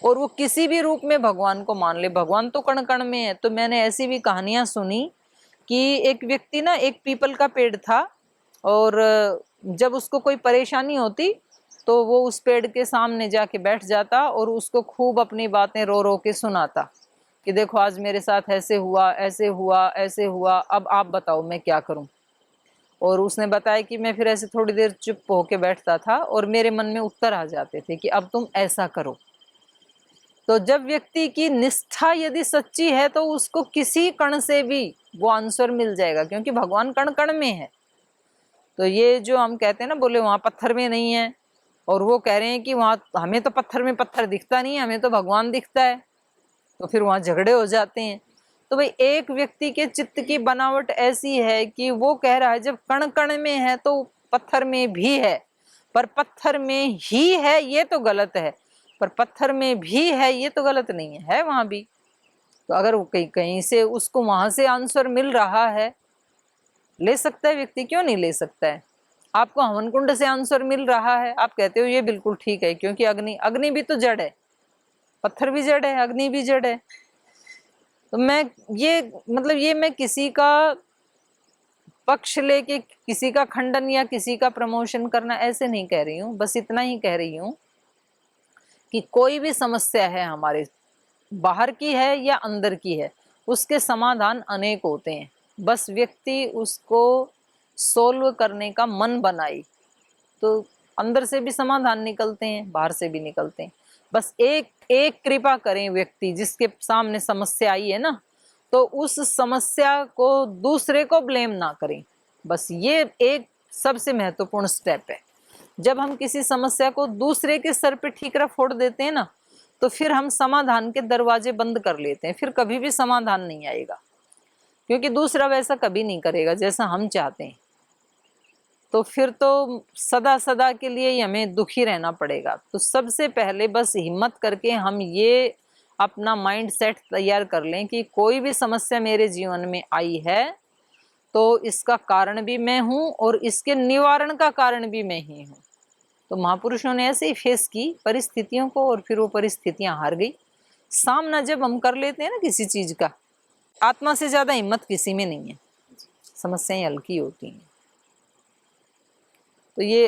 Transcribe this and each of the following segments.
और वो किसी भी रूप में भगवान को मान ले, भगवान तो कण कण में है। तो मैंने ऐसी भी कहानियां सुनी कि एक व्यक्ति ना, एक पीपल का पेड़ था, और जब उसको कोई परेशानी होती तो वो उस पेड़ के सामने जाके बैठ जाता और उसको खूब अपनी बातें रो रो के सुनाता कि देखो आज मेरे साथ ऐसे हुआ, ऐसे हुआ, ऐसे हुआ, अब आप बताओ मैं क्या करूं। और उसने बताया कि मैं फिर ऐसे थोड़ी देर चुप होके बैठता था और मेरे मन में उत्तर आ जाते थे कि अब तुम ऐसा करो। तो जब व्यक्ति की निष्ठा यदि सच्ची है तो उसको किसी कण से भी वो आंसर मिल जाएगा, क्योंकि भगवान कण कण में है। तो ये जो हम कहते हैं ना, बोले वहां पत्थर में नहीं है, और वो कह रहे हैं कि वहां हमें तो पत्थर में पत्थर दिखता नहीं है, हमें तो भगवान दिखता है, तो फिर वहां झगड़े हो जाते हैं। तो भाई एक व्यक्ति के चित्त की बनावट ऐसी है कि वो कह रहा है जब कण कण में है तो पत्थर में भी है, पर पत्थर में ही है ये तो गलत है, पर पत्थर में भी है ये तो गलत नहीं है वहां भी। तो अगर वो कहीं कहीं से उसको वहां से आंसर मिल रहा है, ले सकता है व्यक्ति, क्यों नहीं ले सकता है। आपको हवन कुंड से आंसर मिल रहा है, आप कहते हो ये बिल्कुल ठीक है, क्योंकि अग्नि अग्नि भी तो जड़ है, पत्थर भी जड़ है, अग्नि भी जड़ है। तो मैं ये मतलब ये मैं किसी का पक्ष लेके किसी का खंडन या किसी का प्रमोशन करना ऐसे नहीं कह रही हूँ, बस इतना ही कह रही हूँ कि कोई भी समस्या है हमारे, बाहर की है या अंदर की है, उसके समाधान अनेक होते हैं। बस व्यक्ति उसको सोल्व करने का मन बनाए तो अंदर से भी समाधान निकलते हैं, बाहर से भी निकलते हैं। बस एक एक कृपा करें, व्यक्ति जिसके सामने समस्या आई है ना, तो उस समस्या को दूसरे को ब्लेम ना करें। बस ये एक सबसे महत्वपूर्ण स्टेप है। जब हम किसी समस्या को दूसरे के सर पे ठीकरा फोड़ देते हैं ना, तो फिर हम समाधान के दरवाजे बंद कर लेते हैं, फिर कभी भी समाधान नहीं आएगा, क्योंकि दूसरा वैसा कभी नहीं करेगा जैसा हम चाहते हैं। तो फिर तो सदा सदा के लिए ही हमें दुखी रहना पड़ेगा। तो सबसे पहले बस हिम्मत करके हम ये अपना माइंड सेट तैयार कर लें कि कोई भी समस्या मेरे जीवन में आई है तो इसका कारण भी मैं हूं और इसके निवारण का कारण भी मैं ही हूं। तो महापुरुषों ने ऐसे ही फेस की परिस्थितियों को, और फिर वो परिस्थितियां हार गई। सामना जब हम कर लेते हैं ना किसी चीज का, आत्मा से ज्यादा हिम्मत किसी में नहीं है, समस्याएं हल्की होती हैं। तो ये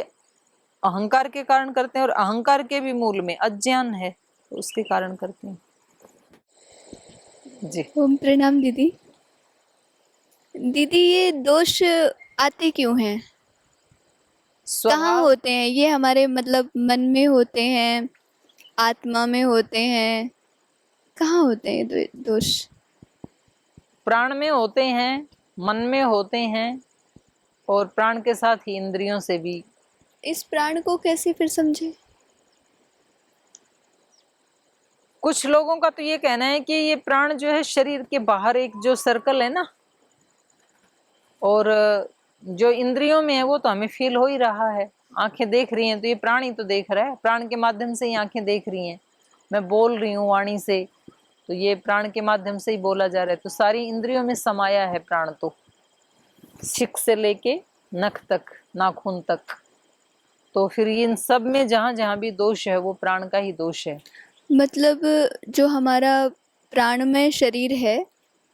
अहंकार के कारण करते हैं, और अहंकार के भी मूल में अज्ञान है, तो उसके कारण करते हैं जी। ओम प्रणाम दीदी। दीदी ये दोष आते क्यों हैं? कहाँ स्वभाव होते हैं ये? हमारे मतलब मन में होते हैं, आत्मा में होते हैं, कहाँ होते हैं दोष? प्राण में होते हैं, मन में होते हैं, और प्राण के साथ ही इंद्रियों से भी। इस प्राण को कैसे फिर समझे? कुछ लोगों का तो ये कहना है कि ये प्राण जो है शरीर के बाहर एक जो सर्कल है ना, और जो इंद्रियों में है वो तो हमें फील हो ही रहा है। आंखें देख रही हैं तो ये प्राण ही तो देख रहा है, प्राण के माध्यम से ही आंखें देख रही हैं। मैं बोल रही हूँ वाणी से, तो ये प्राण के माध्यम से ही बोला जा रहा है। तो सारी इंद्रियों में समाया है प्राण, तो शिक से लेके नख तक, नाखून तक। तो फिर इन सब में जहां जहां भी दोष है वो प्राण का ही दोष है। मतलब जो हमारा प्राणमय शरीर है,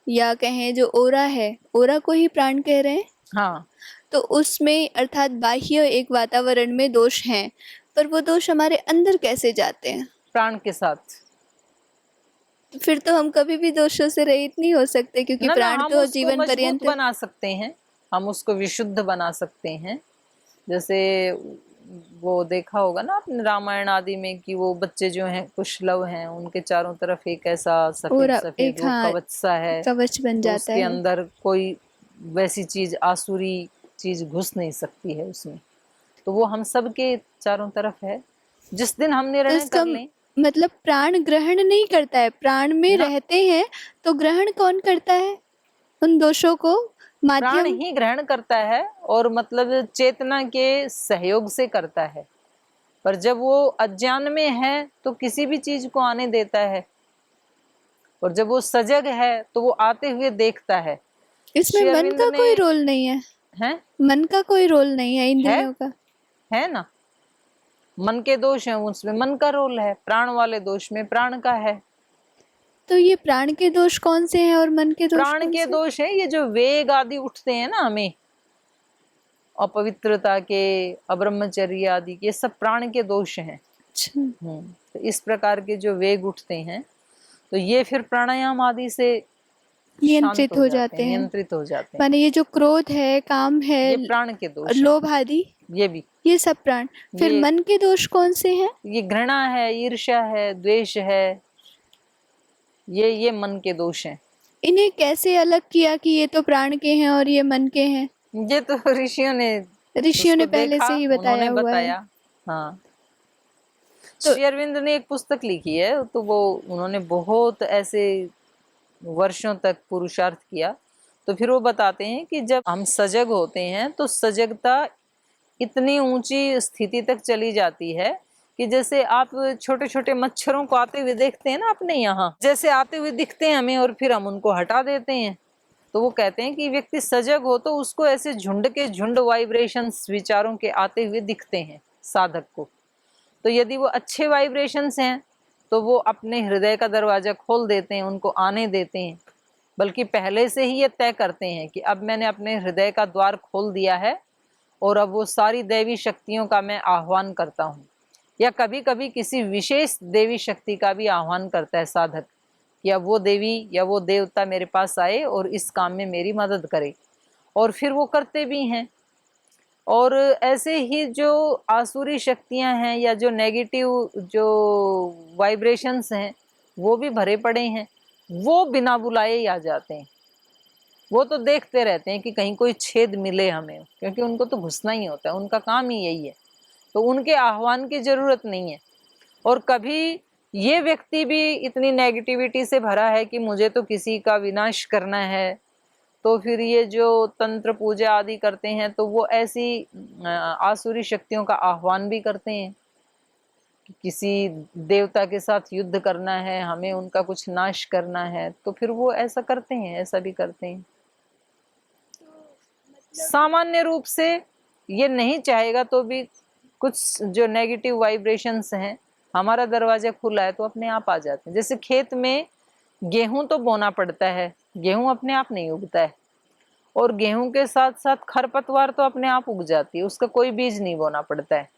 या कहें जो ओरा है, ओरा को ही प्राण कह रहे हैं। हाँ, तो उसमें अर्थात बाह्य एक वातावरण में दोष हैं, पर वो दोष हमारे अंदर कैसे जाते हैं? प्राण के साथ। फिर तो हम कभी भी दोषों से रहित नहीं हो सकते, क्योंकि ना ना, प्राण हम तो उसको जीवन मजबूत पर्यंत। बना सकते हैं, हम उसको विशुद्ध बना सकते हैं। जैसे वो देखा होगा ना आपने रामायण आदि में कि वो बच्चे जो हैं कुछ लव हैं, उनके चारों तरफ एक ऐसा सफेद ओरा सफेद एक, वो हाँ, कवच सा है, कवच बन तो जाता उसके है। अंदर कोई वैसी चीज आसुरी चीज घुस नहीं सकती है उसमें। तो वो हम सब के चारों तरफ है। जिस दिन हम तो निर्णय इसका कर लें मतलब प्राण ग्रहण नहीं करता है, प्राण में ना, रहते हैं, तो ग्रहण कौन करता है उन दोषों को? प्राण माध्यम। ही ग्रहण करता है, और मतलब चेतना के सहयोग से करता है। पर जब वो अज्ञान में है तो किसी भी चीज को आने देता है, और जब वो सजग है तो वो आते हुए देखता है। इसमें श्री मन अरविंद का ने कोई रोल नहीं है? है मन का कोई रोल नहीं है है इंद्रियों का? है ना, मन के दोष हैं उसमें मन का रोल है, प्राण वाले दोष में प्राण का है। तो ये प्राण के दोष कौन से हैं और मन के दोष प्राण कौन के से? दोष है ये जो वेग आदि उठते हैं ना हमें, अपवित्रता के, अब्रह्मचर्य आदि के, सब प्राण के दोष हैं। अच्छा। तो इस प्रकार के जो वेग उठते हैं तो ये फिर प्राणायाम आदि से शांत नियंत्रित हो जाते हैं। नियंत्रित हो जाते हैं। माने ये जो क्रोध है, काम है, ये प्राण के दोष हैं। लोभ आदि, ये भी, ये सब प्राण। फिर ये- मन के दोष कौन से हैं? ये घृणा है, ईर्ष्या है, द्वेष है, ये मन के दोष हैं। इन्हें कैसे अलग किया कि ये तो प्राण के हैं और ये मन के हैं? ये तो ऋषियों ने ऋषियों ने उसको पहले देखा, से ही बताया उन्होंने हुआ है। बताया। हाँ, तो- श्री अरविंद ने एक पुस्तक लिखी है, तो वो उन्होंने बहुत ऐसे वर्षों तक पुरुषार्थ किया। तो फिर वो बताते हैं कि जब हम सजग होते हैं तो सजगता इतनी ऊंची स्थिति तक चली जाती है कि जैसे आप छोटे छोटे मच्छरों को आते हुए देखते हैं ना अपने यहाँ, जैसे आते हुए दिखते हैं हमें और फिर हम उनको हटा देते हैं। तो वो कहते हैं कि व्यक्ति सजग हो तो उसको ऐसे झुंड के झुंड वाइब्रेशंस विचारों के आते हुए दिखते हैं साधक को। तो यदि वो अच्छे वाइब्रेशंस हैं तो वो अपने हृदय का दरवाजा खोल देते हैं, उनको आने देते हैं, बल्कि पहले से ही ये तय करते हैं कि अब मैंने अपने हृदय का द्वार खोल दिया है और अब वो सारी दैवी शक्तियों का मैं आह्वान करता हूँ। या कभी कभी किसी विशेष देवी शक्ति का भी आह्वान करता है साधक, या वो देवी या वो देवता मेरे पास आए और इस काम में मेरी मदद करे, और फिर वो करते भी हैं। और ऐसे ही जो आसुरी शक्तियां हैं या जो नेगेटिव जो वाइब्रेशंस हैं वो भी भरे पड़े हैं, वो बिना बुलाए ही आ जाते हैं। वो तो देखते रहते हैं कि कहीं कोई छेद मिले हमें, क्योंकि उनको तो घुसना ही होता है, उनका काम ही यही है। तो उनके आह्वान की जरूरत नहीं है। और कभी ये व्यक्ति भी इतनी नेगेटिविटी से भरा है कि मुझे तो किसी का विनाश करना है, तो फिर ये जो तंत्र पूजा आदि करते हैं तो वो ऐसी आसुरी शक्तियों का आह्वान भी करते हैं कि किसी देवता के साथ युद्ध करना है, हमें उनका कुछ नाश करना है, तो फिर वो ऐसा करते हैं, ऐसा भी करते हैं। सामान्य रूप से ये नहीं चाहेगा तो भी कुछ जो नेगेटिव वाइब्रेशंस हैं, हमारा दरवाजा खुला है तो अपने आप आ जाते हैं। जैसे खेत में गेहूं तो बोना पड़ता है, गेहूं अपने आप नहीं उगता है, और गेहूं के साथ साथ खरपतवार तो अपने आप उग जाती है, उसका कोई बीज नहीं बोना पड़ता है,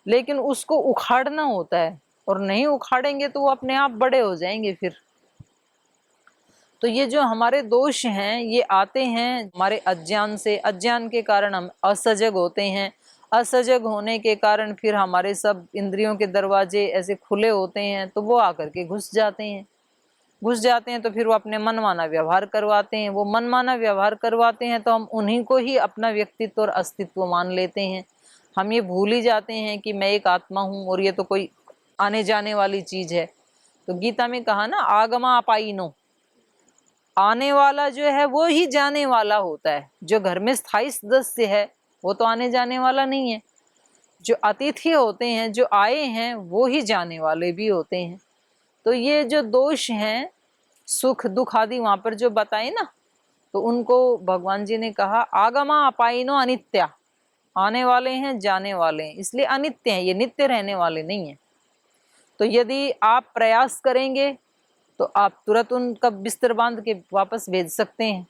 लेकिन उसको उखाड़ना होता है, और नहीं उखाड़ेंगे तो वो अपने आप बड़े हो जाएंगे फिर। तो ये जो हमारे दोष हैं ये आते हैं हमारे अज्ञान से, अज्ञान के कारण हम असजग होते हैं, असजग होने के कारण फिर हमारे सब इंद्रियों के दरवाजे ऐसे खुले होते हैं, तो वो आकर के घुस जाते हैं, घुस जाते हैं तो फिर वो अपने मनमाना व्यवहार करवाते हैं। वो मनमाना व्यवहार करवाते हैं तो हम उन्हीं को ही अपना व्यक्तित्व और अस्तित्व मान लेते हैं। हम ये भूल ही जाते हैं कि मैं एक आत्मा हूँ और ये तो कोई आने जाने वाली चीज है। तो गीता में कहा ना, आगमा अपाइनो, आने वाला जो है वो ही जाने वाला होता है। जो घर में स्थायी सदस्य है वो तो आने जाने वाला नहीं है। जो अतिथि होते हैं, जो आए हैं, वो ही जाने वाले भी होते हैं। तो ये जो दोष हैं, सुख दुख आदि वहां पर जो बताए ना, तो उनको भगवान जी ने कहा आगमा अपाइनो अनित्या, आने वाले हैं, जाने वाले हैं, इसलिए अनित्य हैं, ये नित्य रहने वाले नहीं है। तो यदि आप प्रयास करेंगे तो आप तुरंत उनका बिस्तर बांध के वापस भेज सकते हैं।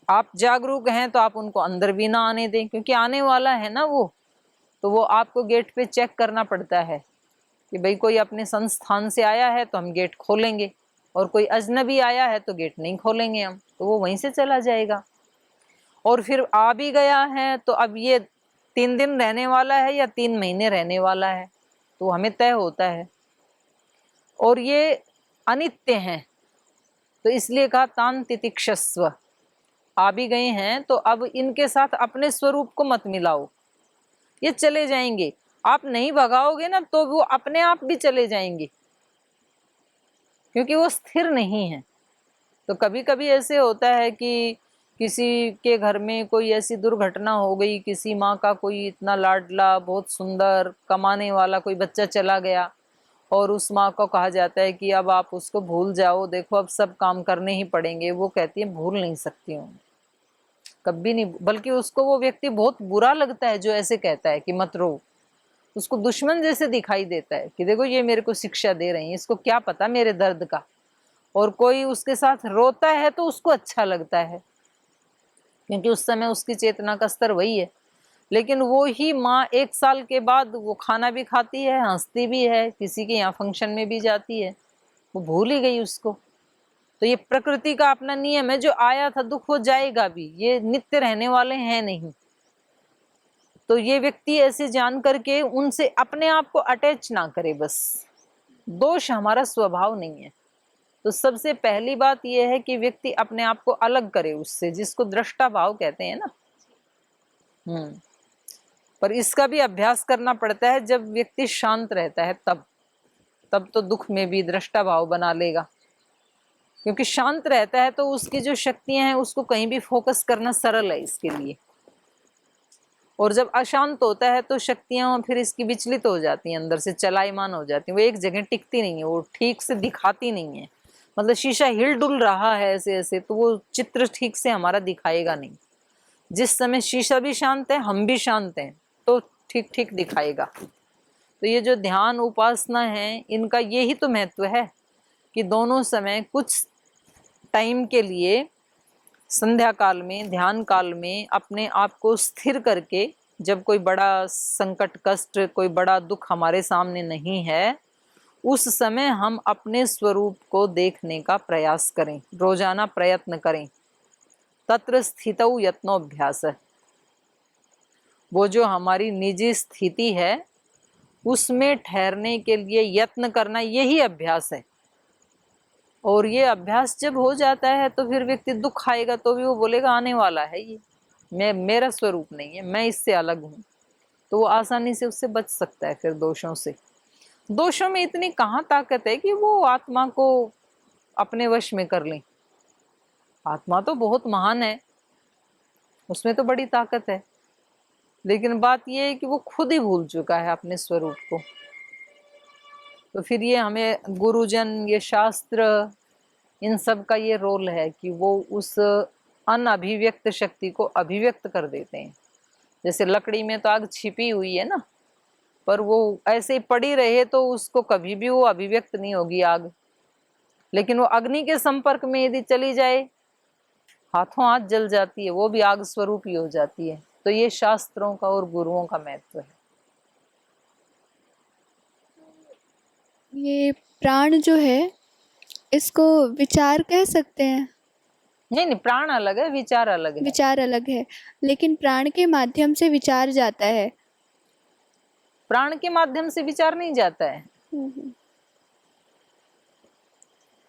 आप जागरूक हैं तो आप उनको अंदर भी ना आने दें, क्योंकि आने वाला है ना वो, तो वो आपको गेट पे चेक करना पड़ता है कि भाई कोई अपने संस्थान से आया है तो हम गेट खोलेंगे, और कोई अजनबी आया है तो गेट नहीं खोलेंगे हम, तो वो वहीं से चला जाएगा। और फिर आ भी गया है तो अब ये 3 दिन रहने वाला है या 3 महीने रहने वाला है, तो हमें तय होता है। और ये अनित्य हैं, तो इसलिए कहा तान तितिक्षस्व, आ भी गए हैं तो अब इनके साथ अपने स्वरूप को मत मिलाओ, ये चले जाएंगे। आप नहीं भगाओगे ना तो वो अपने आप भी चले जाएंगे, क्योंकि वो स्थिर नहीं है। तो कभी कभी ऐसे होता है कि किसी के घर में कोई ऐसी दुर्घटना हो गई, किसी माँ का कोई इतना लाडला बहुत सुंदर कमाने वाला कोई बच्चा चला गया, और उस माँ को कहा जाता है कि अब आप उसको भूल जाओ, देखो अब सब काम करने ही पड़ेंगे। वो कहती है भूल नहीं सकती हूँ, कभी नहीं, बल्कि उसको वो व्यक्ति बहुत बुरा लगता है जो ऐसे कहता है कि मत रो। उसको दुश्मन जैसे दिखाई देता है कि देखो ये मेरे को शिक्षा दे रही है, इसको क्या पता मेरे दर्द का। और कोई उसके साथ रोता है तो उसको अच्छा लगता है, क्योंकि उस समय उसकी चेतना का स्तर वही है। लेकिन वो ही माँ 1 साल के बाद वो खाना भी खाती है, हंसती भी है, किसी के यहाँ फंक्शन में भी जाती है, वो भूल ही गई उसको। तो ये प्रकृति का अपना नियम है, जो आया था दुख वो जाएगा भी, ये नित्य रहने वाले हैं नहीं। तो ये व्यक्ति ऐसे जान करके उनसे अपने आप को अटैच ना करे, बस दोष हमारा स्वभाव नहीं है। तो सबसे पहली बात यह है कि व्यक्ति अपने आप को अलग करे उससे, जिसको दृष्टा भाव कहते हैं ना। पर इसका भी अभ्यास करना पड़ता है। जब व्यक्ति शांत रहता है तब तो दुख में भी दृष्टा भाव बना लेगा, क्योंकि शांत रहता है तो उसकी जो शक्तियां हैं उसको कहीं भी फोकस करना सरल है इसके लिए। और जब अशांत होता है तो शक्तियां फिर इसकी विचलित हो जाती हैं, अंदर से चलायमान हो जाती हैं, वो एक जगह टिकती नहीं है, वो ठीक से दिखाती नहीं है। मतलब शीशा हिल डुल रहा है ऐसे ऐसे, तो वो चित्र ठीक से हमारा दिखाएगा नहीं। जिस समय शीशा भी शांत है, हम भी शांत हैं, तो ठीक ठीक दिखाएगा। तो ये जो ध्यान उपासना है, इनका यही तो महत्व है कि दोनों समय कुछ टाइम के लिए, संध्या काल में, ध्यान काल में अपने आप को स्थिर करके, जब कोई बड़ा संकट कष्ट, कोई बड़ा दुख हमारे सामने नहीं है, उस समय हम अपने स्वरूप को देखने का प्रयास करें, रोजाना प्रयत्न करें। तत्र स्थितौ यत्नोऽभ्यास, वो जो हमारी निजी स्थिति है उसमें ठहरने के लिए यत्न करना, यही अभ्यास है। और ये अभ्यास जब हो जाता है तो फिर व्यक्ति दुख आएगा तो भी वो बोलेगा आने वाला है, ये मेरा स्वरूप नहीं है, मैं इससे अलग हूँ। तो वो आसानी से उससे बच सकता है फिर दोषों से। दोषों में इतनी कहाँ ताकत है कि वो आत्मा को अपने वश में कर लें। आत्मा तो बहुत महान है, उसमें तो बड़ी ताकत है, लेकिन बात यह है कि वो खुद ही भूल चुका है अपने स्वरूप को। तो फिर ये हमें गुरुजन, ये शास्त्र, इन सब का ये रोल है कि वो उस अनअभिव्यक्त शक्ति को अभिव्यक्त कर देते हैं। जैसे लकड़ी में तो आग छिपी हुई है ना, पर वो ऐसे ही पड़ी रहे तो उसको कभी भी वो अभिव्यक्त नहीं होगी आग। लेकिन वो अग्नि के संपर्क में यदि चली जाए, हाथों हाथ जल जाती है, वो भी आग स्वरूप ही हो जाती है। तो ये शास्त्रों का और गुरुओं का महत्व है। ये प्राण जो है, इसको विचार कह सकते हैं? नहीं, प्राण अलग है, विचार अलग है। विचार अलग है, लेकिन प्राण के माध्यम से विचार जाता है। प्राण के माध्यम से विचार नहीं जाता है।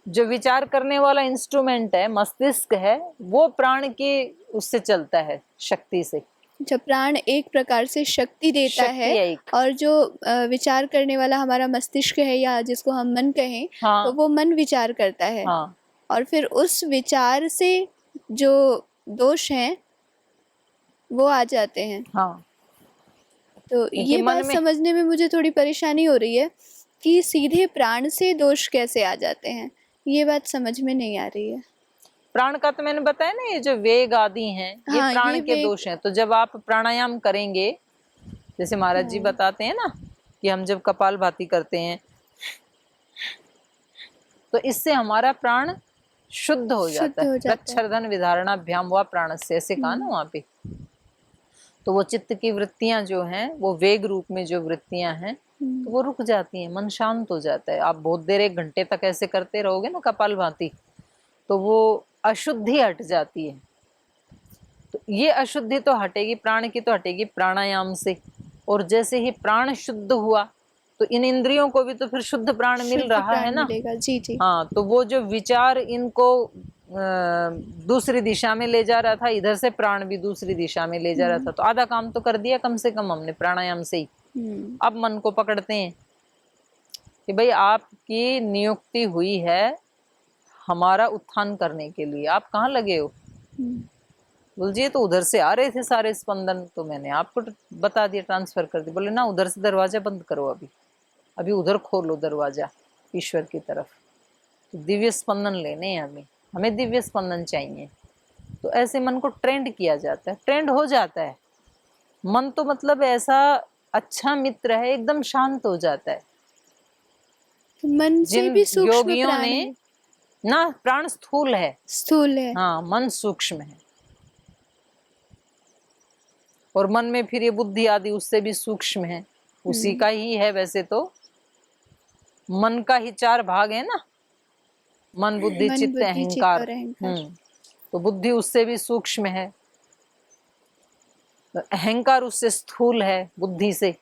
जो विचार करने वाला इंस्ट्रूमेंट है, मस्तिष्क है, वो प्राण के उससे चलता है, शक्ति से। जब प्राण एक प्रकार से शक्ति देता है, और जो विचार करने वाला हमारा मस्तिष्क है, या जिसको हम मन कहें, हाँ, तो वो मन विचार करता है। हाँ, और फिर उस विचार से जो दोष हैं वो आ जाते हैं। हाँ। तो ये बात समझने में मुझे थोड़ी परेशानी हो रही है कि सीधे प्राण से दोष कैसे आ जाते हैं, ये बात समझ में नहीं आ रही है। प्राण का तो मैंने बताया ना, ये जो वेग आदि हैं, ये हाँ, प्राण के दोष हैं। तो जब आप प्राणायाम करेंगे, जैसे महाराज जी बताते हैं ना कि हम जब कपालभाति करते हैं तो इससे हमारा प्राण शुद्ध हो जाता है। प्रच्छर्दन विधारणाभ्याम वा प्राण से, ऐसे कहा ना वहां पे। तो वो चित्त की वृत्तियां जो हैं, वो वेग रूप में जो वृत्तियां हैं, तो वो रुक जाती हैं, मन शांत हो जाता है। आप बहुत देर 1 घंटे तक ऐसे करते रहोगे ना कपालभाति, तो वो अशुद्धि हट जाती है। तो ये अशुद्धि तो हटेगी, प्राण की तो हटेगी प्राणायाम से। और जैसे ही प्राण शुद्ध हुआ तो इन इंद्रियों को भी तो फिर शुद्ध प्राण मिल रहा है ना। जी जी। हाँ, तो वो जो विचार इनको दूसरी दिशा में ले जा रहा था, इधर से प्राण भी दूसरी दिशा में ले जा रहा था, तो आधा काम तो कर दिया कम से कम हमने प्राणायाम से ही। अब मन को पकड़ते हैं कि भाई आपकी नियुक्ति हुई है हमारा उत्थान करने के लिए, आप कहाँ लगे हो? बोलिए तो उधर से आ रहे थे सारे स्पंदन, तो मैंने आपको बता दिया, ट्रांसफर कर दिया। बोले ना, उधर से दरवाजा बंद करो, अभी उधर खोलो दरवाजा ईश्वर की तरफ। तो दिव्य स्पंदन लेने हैं हमें दिव्य स्पंदन चाहिए। तो ऐसे मन को ट्रेंड किया जाता है, ट्रेंड हो जाता है मन। तो मतलब ऐसा अच्छा मित्र है, एकदम शांत हो जाता है। तो मन से जिन भी सूक्ष्म योगियों प्राण ने है, ना, प्राण स्थूल है, स्थूल है। हाँ, मन सूक्ष्म है। और मन में फिर ये बुद्धि आदि उससे भी सूक्ष्म है, उसी का ही है वैसे तो। मन का ही 4 भाग है ना, मन बुद्धि मन चित्त बुद्धि चित्त अहंकार। और अहंकार। तो बुद्धि उससे भी सूक्ष्म है, अहंकार उससे स्थूल है बुद्धि से।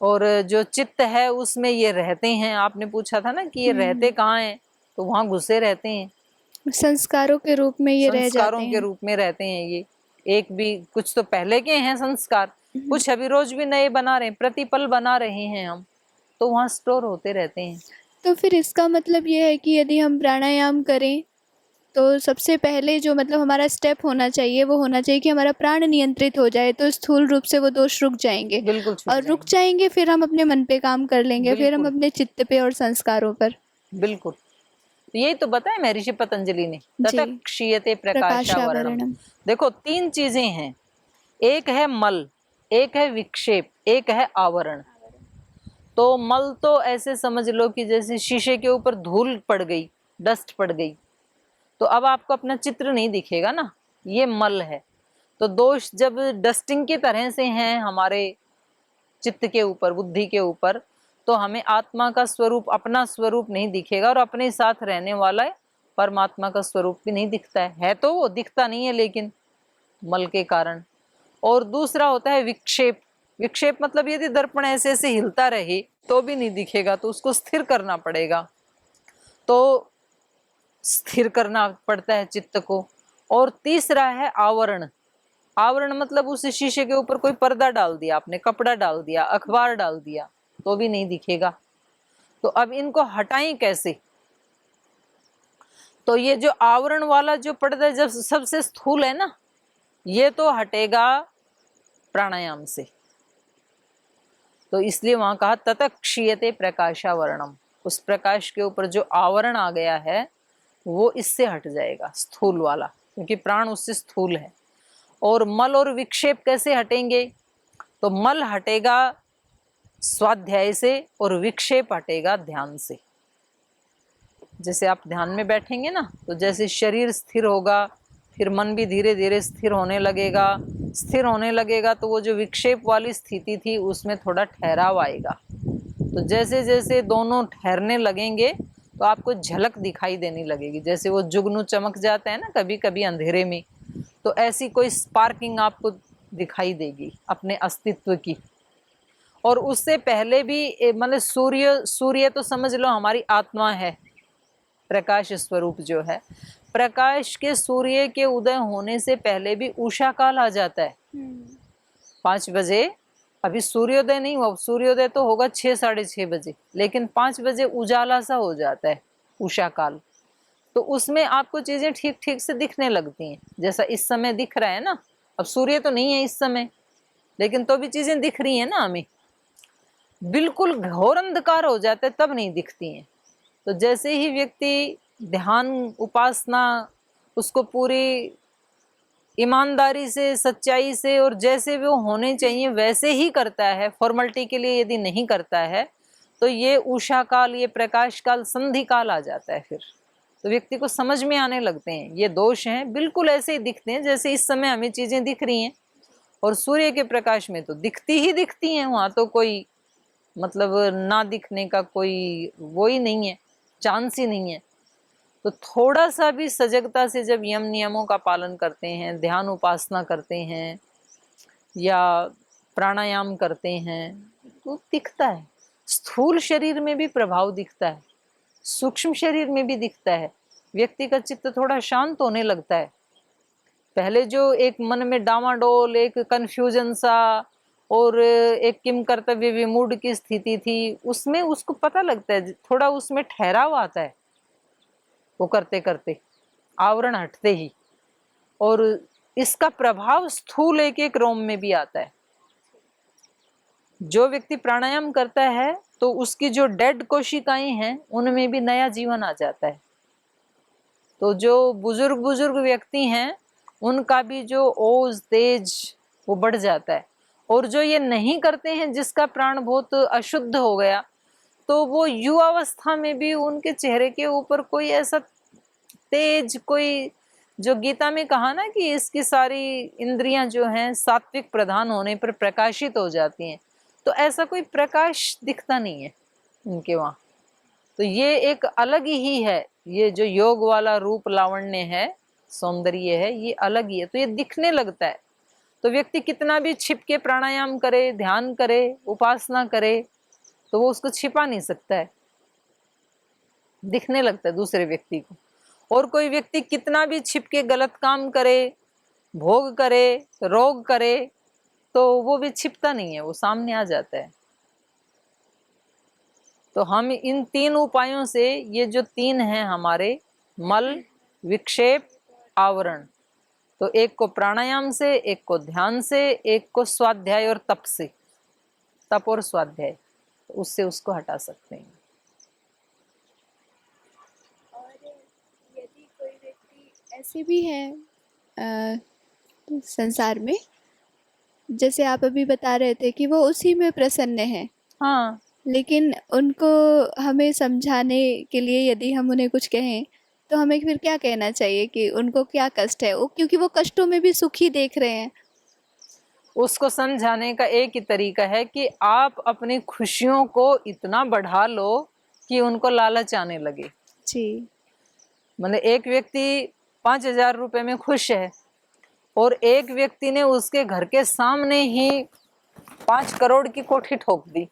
और जो चित्त है उसमें ये रहते हैं। आपने पूछा था ना कि ये रहते कहाँ हैं, तो वहां घुसे रहते हैं, संस्कारों के रूप में ये रह जाते संस्कारों के हैं। रूप में रहते हैं। ये एक भी कुछ तो पहले के हैं संस्कार, कुछ अभी रोज भी नए बना रहे हैं, प्रतिपल बना रहे हैं हम, तो वहां स्टोर होते रहते हैं। तो फिर इसका मतलब ये है कि यदि हम प्राणायाम करें तो सबसे पहले जो मतलब हमारा स्टेप होना चाहिए वो होना चाहिए कि हमारा प्राण नियंत्रित हो जाए, तो स्थूल रूप से वो दोष रुक जाएंगे। बिल्कुल छूट और रुक जाएंगे, जाएंगे फिर हम अपने मन पे काम कर लेंगे, फिर हम बिल्कुल अपने चित्त पे और संस्कारों पर। बिल्कुल। तो यही तो बताया महर्षि पतंजलि ने, जी। ततः क्षीयते प्रकाशावरणम। प्रकाशावरणम। देखो 3 चीजें हैं, एक है मल, एक है विक्षेप, एक है आवरण। तो मल तो ऐसे समझ लो कि जैसे शीशे के ऊपर धूल पड़ गई, डस्ट पड़ गई, तो अब आपको अपना चित्र नहीं दिखेगा ना, ये मल है। तो दोष जब डस्टिंग की तरह से हैं हमारे चित्त के ऊपर, बुद्धि के ऊपर, तो हमें आत्मा का स्वरूप, अपना स्वरूप नहीं दिखेगा, और अपने साथ रहने वाला परमात्मा का स्वरूप भी नहीं दिखता है तो वो दिखता नहीं है लेकिन मल के कारण। और दूसरा होता है विक्षेप। विक्षेप मतलब यदि दर्पण ऐसे ऐसे हिलता रहे तो भी नहीं दिखेगा, तो उसको स्थिर करना पड़ेगा, तो स्थिर करना पड़ता है चित्त को। और तीसरा है आवरण। आवरण मतलब उस शीशे के ऊपर कोई पर्दा डाल दिया आपने, कपड़ा डाल दिया, अखबार डाल दिया, तो भी नहीं दिखेगा। तो अब इनको हटाएं कैसे? तो ये जो आवरण वाला जो पर्दा जब सबसे स्थूल है ना, ये तो हटेगा प्राणायाम से। तो इसलिए वहां कहा ततः क्षीयते प्रकाशावरणम, उस प्रकाश के ऊपर जो आवरण आ गया है वो इससे हट जाएगा, स्थूल वाला, क्योंकि प्राण उससे स्थूल है। और मल और विक्षेप कैसे हटेंगे? तो मल हटेगा स्वाध्याय से और विक्षेप हटेगा ध्यान से। जैसे आप ध्यान में बैठेंगे ना, तो जैसे शरीर स्थिर होगा, फिर मन भी धीरे धीरे स्थिर होने लगेगा। स्थिर होने लगेगा तो वो जो विक्षेप वाली स्थिति थी उसमें थोड़ा ठहराव आएगा। तो जैसे जैसे दोनों ठहरने लगेंगे तो आपको झलक दिखाई देने लगेगी, जैसे वो जुगनू चमक जाता है ना कभी कभी अंधेरे में, तो ऐसी कोई स्पार्किंग आपको दिखाई देगी अपने अस्तित्व की। और उससे पहले भी मतलब सूर्य, सूर्य तो समझ लो हमारी आत्मा है, प्रकाश स्वरूप जो है, प्रकाश के सूर्य के उदय होने से पहले भी उषा काल आ जाता है 5 बजे। अभी सूर्योदय नहीं हुआ, सूर्योदय तो होगा 6 साढ़े 6 बजे, लेकिन 5 बजे उजाला सा हो जाता है उषा काल। तो उसमें आपको चीजें ठीक ठीक से दिखने लगती हैं, जैसा इस समय दिख रहा है ना। अब सूर्य तो नहीं है इस समय, लेकिन तो भी चीजें दिख रही है ना हमें। बिल्कुल घोर अंधकार हो जाता है तब नहीं दिखती हैं। तो जैसे ही व्यक्ति ध्यान उपासना उसको पूरी ईमानदारी से, सच्चाई से, और जैसे वो होने चाहिए वैसे ही करता है, फॉर्मेलिटी के लिए यदि नहीं करता है, तो ये उषा काल, ये प्रकाश काल, संधि काल आ जाता है। फिर तो व्यक्ति को समझ में आने लगते हैं ये दोष हैं, बिल्कुल ऐसे ही दिखते हैं जैसे इस समय हमें चीजें दिख रही हैं। और सूर्य के प्रकाश में तो दिखती ही दिखती हैं, वहां तो कोई मतलब ना दिखने का कोई वो ही नहीं है, चांस ही नहीं है। तो थोड़ा सा भी सजगता से जब यम नियमों का पालन करते हैं, ध्यान उपासना करते हैं या प्राणायाम करते हैं, तो दिखता है। स्थूल शरीर में भी प्रभाव दिखता है, सूक्ष्म शरीर में भी दिखता है। व्यक्ति का चित्त थोड़ा शांत होने लगता है। पहले जो एक मन में डामाडोल, एक कन्फ्यूजन सा और एक किम कर्तव्य विमूढ़ की स्थिति थी, उसमें उसको पता लगता है, थोड़ा उसमें ठहराव आता है वो करते करते, आवरण हटते ही। और इसका प्रभाव स्थूल एक एक रोम में भी आता है। जो व्यक्ति प्राणायाम करता है तो उसकी जो डेड कोशिकाएं हैं उनमें भी नया जीवन आ जाता है। तो जो बुजुर्ग बुजुर्ग व्यक्ति हैं उनका भी जो ओज तेज वो बढ़ जाता है। और जो ये नहीं करते हैं, जिसका प्राण बहुत अशुद्ध हो गया, तो वो युवावस्था में भी उनके चेहरे के ऊपर कोई ऐसा तेज, कोई जो गीता में कहा ना कि इसकी सारी इंद्रियां जो हैं सात्विक प्रधान होने पर प्रकाशित हो जाती हैं, तो ऐसा कोई प्रकाश दिखता नहीं है उनके वहां। तो ये एक अलग ही है, ये जो योग वाला रूप लावण्य है, सौंदर्य है, ये अलग ही है। तो ये दिखने लगता है। तो व्यक्ति कितना भी छिप के प्राणायाम करे, ध्यान करे, उपासना करे, तो वो उसको छिपा नहीं सकता है, दिखने लगता है दूसरे व्यक्ति को। और कोई व्यक्ति कितना भी छिप के गलत काम करे, भोग करे, रोग करे, तो वो भी छिपता नहीं है, वो सामने आ जाता है। तो हम इन 3 उपायों से, ये जो 3 हैं हमारे, मल, विक्षेप, आवरण, तो एक को प्राणायाम से, एक को ध्यान से, एक को स्वाध्याय और तप से, तप और स्वाध्याय, तो उससे उसको हटा सकते हैं। और यदि कोई व्यक्ति ऐसे भी हैं संसार में, जैसे आप अभी बता रहे थे कि वो उसी में प्रसन्न हैं, हाँ, लेकिन उनको हमें समझाने के लिए यदि हम उन्हें कुछ कहें, तो हमें फिर क्या कहना चाहिए कि उनको क्या कष्ट है, वो क्योंकि वो कष्टों में भी सुखी देख रहे हैं। उसको समझाने का एक ही तरीका है कि आप अपनी खुशियों को इतना बढ़ा लो कि उनको लालच आने लगे। जी। मतलब एक व्यक्ति 5,000 रुपए में खुश है, और एक व्यक्ति ने उसके घर के सामने ही 5 करोड़ की कोठी ठोक दी।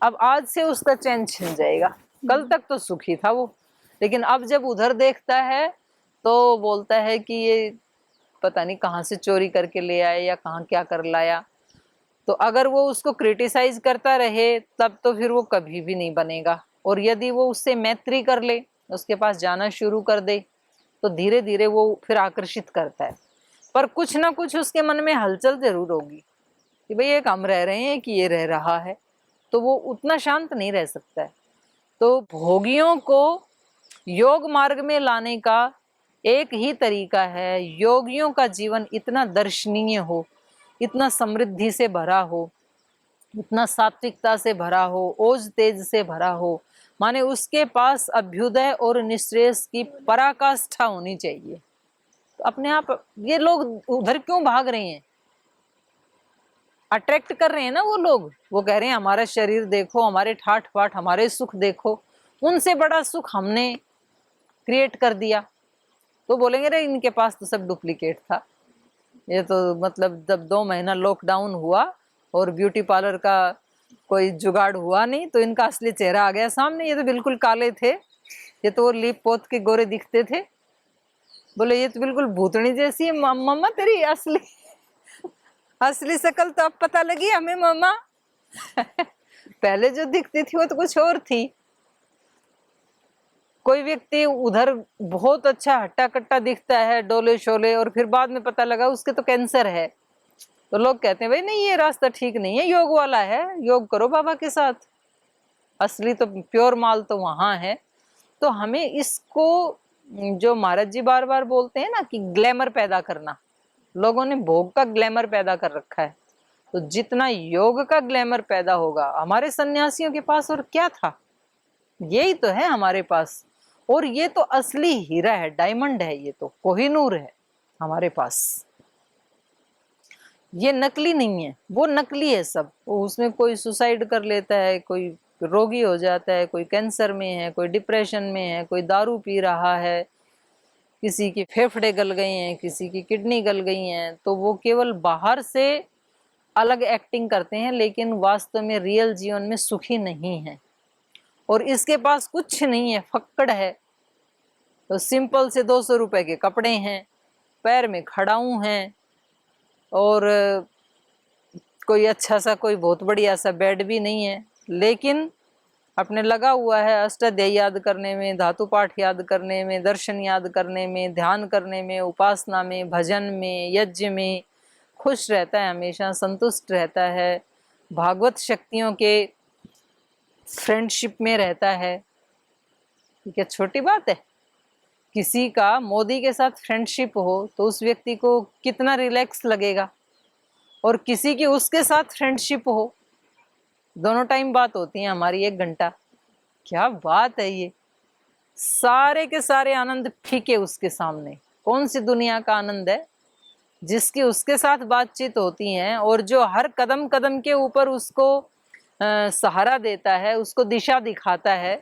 अब आज से उसका चैन छिन जाएगा। कल तक तो सुखी था वो, लेकिन अब जब उधर देखता है तो बोलता है कि ये पता नहीं कहाँ से चोरी करके ले आए या कहाँ क्या कर लाया। तो अगर वो उसको क्रिटिसाइज करता रहे, तब तो फिर वो कभी भी नहीं बनेगा। और यदि वो उससे मैत्री कर ले, उसके पास जाना शुरू कर दे, तो धीरे धीरे वो फिर आकर्षित करता है। पर कुछ ना कुछ उसके मन में हलचल जरूर होगी कि भाई एक हम रह रहे हैं कि ये रह रहा है, तो वो उतना शांत नहीं रह सकता है। तो भोगियों को योग मार्ग में लाने का एक ही तरीका है, योगियों का जीवन इतना दर्शनीय हो, इतना समृद्धि से भरा हो, इतना सात्विकता से भरा हो, ओज तेज से भरा हो, माने उसके पास अभ्युदय और निश्रेयस की पराकाष्ठा होनी चाहिए। तो अपने आप ये लोग उधर क्यों भाग रहे हैं, अट्रैक्ट कर रहे हैं ना वो लोग, वो कह रहे हैं हमारा शरीर देखो, हमारे ठाठ बाट, हमारे सुख देखो, उनसे बड़ा सुख हमने क्रिएट कर दिया। तो बोलेंगे रे इनके पास तो सब डुप्लीकेट था। ये तो मतलब जब 2 महीना लॉकडाउन हुआ और ब्यूटी पार्लर का कोई जुगाड़ हुआ नहीं, तो इनका असली चेहरा आ गया सामने। ये तो बिल्कुल काले थे, ये तो लीप पोत के गोरे दिखते थे। बोले ये तो बिल्कुल भूतनी जैसी है। मम्मा तेरी असली असली शक्ल तो अब पता लगी हमें मम्मा। पहले जो दिखती थी वो तो कुछ और थी। कोई व्यक्ति उधर बहुत अच्छा हट्टा कट्टा दिखता है, डोले शोले, और फिर बाद में पता लगा उसके तो कैंसर है। तो लोग कहते हैं भाई नहीं ये रास्ता ठीक नहीं है, योग वाला है, योग करो बाबा के साथ, असली तो प्योर माल तो वहां है। तो हमें इसको, जो महाराज जी बार बार बोलते हैं ना कि ग्लैमर पैदा करना, लोगों ने भोग का ग्लैमर पैदा कर रखा है। तो जितना योग का ग्लैमर पैदा होगा हमारे सन्यासियों के पास, और क्या था, यही तो है हमारे पास। और ये तो असली हीरा है, डायमंड है, ये तो कोहिनूर है हमारे पास। ये नकली नहीं है, वो नकली है सब। उसमें कोई सुसाइड कर लेता है, कोई रोगी हो जाता है, कोई कैंसर में है, कोई डिप्रेशन में है, कोई दारू पी रहा है, किसी के फेफड़े गल गए हैं, किसी की किडनी गल गई हैं। तो वो केवल बाहर से अलग एक्टिंग करते हैं, लेकिन वास्तव में रियल जीवन में सुखी नहीं है। और इसके पास कुछ नहीं है, फक्कड़ है। तो सिंपल से 200 रुपए के कपड़े हैं, पैर में खड़ाऊ हैं, और कोई अच्छा सा, कोई बहुत बढ़िया सा बेड भी नहीं है, लेकिन अपने लगा हुआ है अष्टाध्यायी याद करने में, धातु पाठ याद करने में, दर्शन याद करने में, ध्यान करने में, उपासना में, भजन में, यज्ञ में खुश रहता है, हमेशा संतुष्ट रहता है, भागवत शक्तियों के फ्रेंडशिप में रहता है। क्या छोटी बात है? किसी का मोदी के साथ फ्रेंडशिप हो तो उस व्यक्ति को कितना रिलैक्स लगेगा। और किसी की उसके साथ फ्रेंडशिप हो, दोनों टाइम बात होती है हमारी 1 घंटा। क्या बात है ये, सारे के सारे आनंद फीके उसके सामने। कौन सी दुनिया का आनंद है जिसकी उसके साथ बातचीत होती है और जो हर कदम कदम के ऊपर उसको सहारा देता है, उसको दिशा दिखाता है।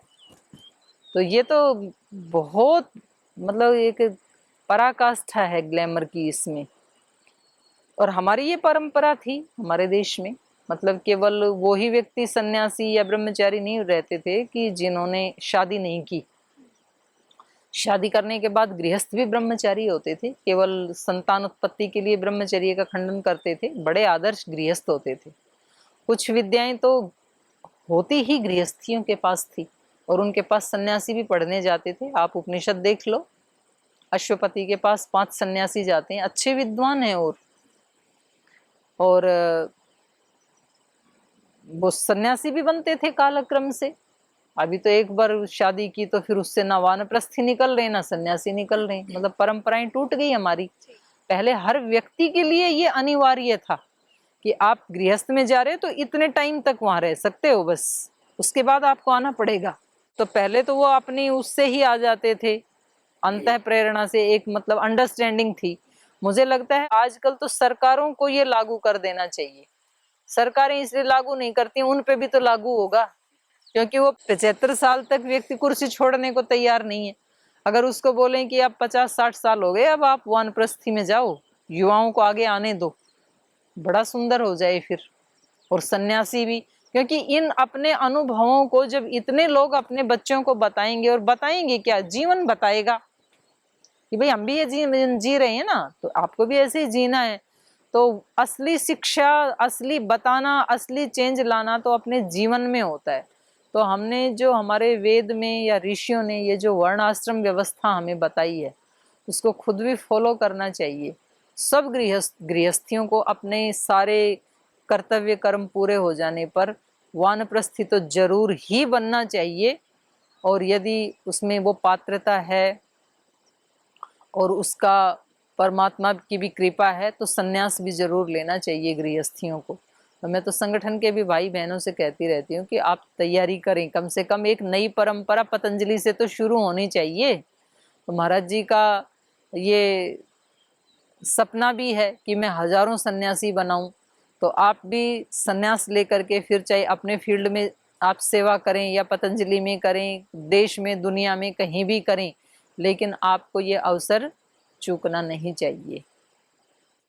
तो ये तो बहुत मतलब एक पराकाष्ठा है ग्लैमर की इसमें। और हमारी ये परंपरा थी हमारे देश में, मतलब केवल वो ही व्यक्ति सन्यासी या ब्रह्मचारी नहीं रहते थे कि जिन्होंने शादी नहीं की। शादी करने के बाद गृहस्थ भी ब्रह्मचारी होते थे, केवल संतान उत्पत्ति के लिए ब्रह्मचर्य का खंडन करते थे, बड़े आदर्श गृहस्थ होते थे। कुछ विद्याएं तो होती ही गृहस्थियों के पास थी और उनके पास सन्यासी भी पढ़ने जाते थे। आप उपनिषद देख लो, अश्वपति के पास 5 सन्यासी जाते हैं, अच्छे विद्वान हैं और वो सन्यासी भी बनते थे कालक्रम से। अभी तो एक बार शादी की तो फिर उससे ना वानप्रस्थी निकल रहे ना सन्यासी निकल रहे, मतलब परंपराएं टूट गई हमारी। पहले हर व्यक्ति के लिए ये अनिवार्य था कि आप गृहस्थ में जा रहे हो तो इतने टाइम तक वहां रह सकते हो, बस उसके बाद आपको आना पड़ेगा। तो पहले तो वो अपनी उससे ही आ जाते थे, अंतः प्रेरणा से, एक मतलब अंडरस्टैंडिंग थी। मुझे लगता है आजकल तो सरकारों को ये लागू कर देना चाहिए। सरकारें इसलिए लागू नहीं करती, उन पे भी तो लागू होगा, क्योंकि वो 75 साल तक व्यक्ति कुर्सी छोड़ने को तैयार नहीं है। अगर उसको बोलें कि अब 50-60 साल हो गए, अब आप वानप्रस्थी में जाओ, युवाओं को आगे आने दो, बड़ा सुंदर हो जाए फिर। और सन्यासी भी, क्योंकि इन अपने अनुभवों को जब इतने लोग अपने बच्चों को बताएंगे, और बताएंगे क्या, जीवन बताएगा कि भाई हम भी ये जी रहे हैं ना, तो आपको भी ऐसे ही जीना है। तो असली शिक्षा, असली बताना, असली चेंज लाना तो अपने जीवन में होता है। तो हमने जो हमारे वेद में या ऋषियों ने ये जो वर्ण आश्रम व्यवस्था हमें बताई है, उसको खुद भी फॉलो करना चाहिए। सब गृहस्थियों को अपने सारे कर्तव्य कर्म पूरे हो जाने पर वानप्रस्थी तो जरूर ही बनना चाहिए। और यदि उसमें वो पात्रता है और उसका परमात्मा की भी कृपा है तो सन्यास भी जरूर लेना चाहिए गृहस्थियों को। तो मैं तो संगठन के भी भाई बहनों से कहती रहती हूँ कि आप तैयारी करें, कम से कम एक नई परंपरा पतंजलि से तो शुरू होनी चाहिए। तो महाराज जी का ये सपना भी है कि मैं हजारों सन्यासी बनाऊं। तो आप भी सन्यास लेकर के फिर चाहे अपने फील्ड में आप सेवा करें या पतंजलि में करें, देश में दुनिया में कहीं भी करें, लेकिन आपको ये अवसर चूकना नहीं चाहिए।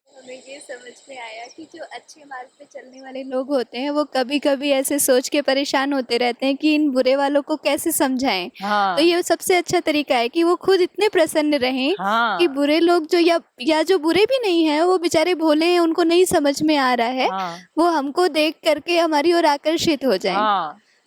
हमें ये समझ में आया कि जो अच्छे मार्ग पे चलने वाले लोग होते हैं वो कभी कभी ऐसे सोच के परेशान होते रहते हैं कि इन बुरे वालों को कैसे समझाएं। तो ये सबसे अच्छा तरीका है कि वो खुद इतने प्रसन्न रहें कि बुरे लोग जो या जो बुरे भी नहीं हैं, वो बेचारे भोले हैं, उनको नहीं समझ में आ रहा है, वो हमको देख करके हमारी ओर आकर्षित हो जाएं।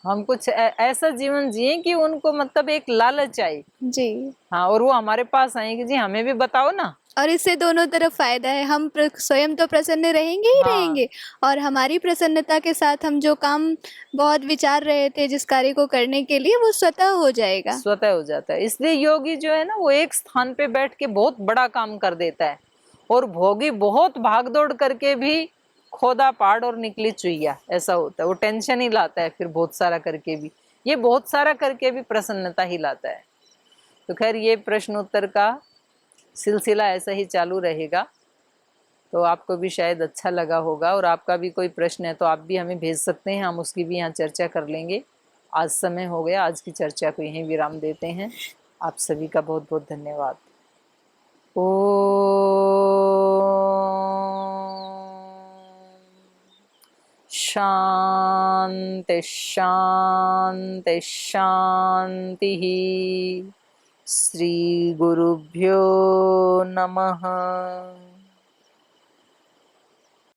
हम कुछ ऐसा जीवन जिए कि उनको मतलब एक लालच आए जी। और वो हमारे पास आए कि जी हमें भी बताओ ना। और इससे दोनों तरफ फायदा है, हम स्वयं तो प्रसन्न रहेंगे ही रहेंगे, और हमारी प्रसन्नता के साथ हम जो काम बहुत विचार रहे थे जिस कार्य को करने के लिए, वो स्वतः हो जाएगा, स्वतः हो जाता है। इसलिए योगी जो है ना, वो एक स्थान पे बैठ के बहुत बड़ा काम कर देता है, और भोगी बहुत भागदौड़ करके भी खोदा पहाड़ और निकली चुईया, ऐसा होता है। वो टेंशन ही लाता है फिर बहुत सारा करके भी, ये बहुत सारा करके भी प्रसन्नता ही लाता है। तो खैर ये प्रश्न उत्तर का सिलसिला ऐसा ही चालू रहेगा। तो आपको भी शायद अच्छा लगा होगा, और आपका भी कोई प्रश्न है तो आप भी हमें भेज सकते हैं, हम उसकी भी यहाँ चर्चा कर लेंगे। आज समय हो गया, आज की चर्चा को यहीं विराम देते हैं। आप सभी का बहुत बहुत धन्यवाद। शांति शांति शांति। श्री गुरुभ्यो नमः।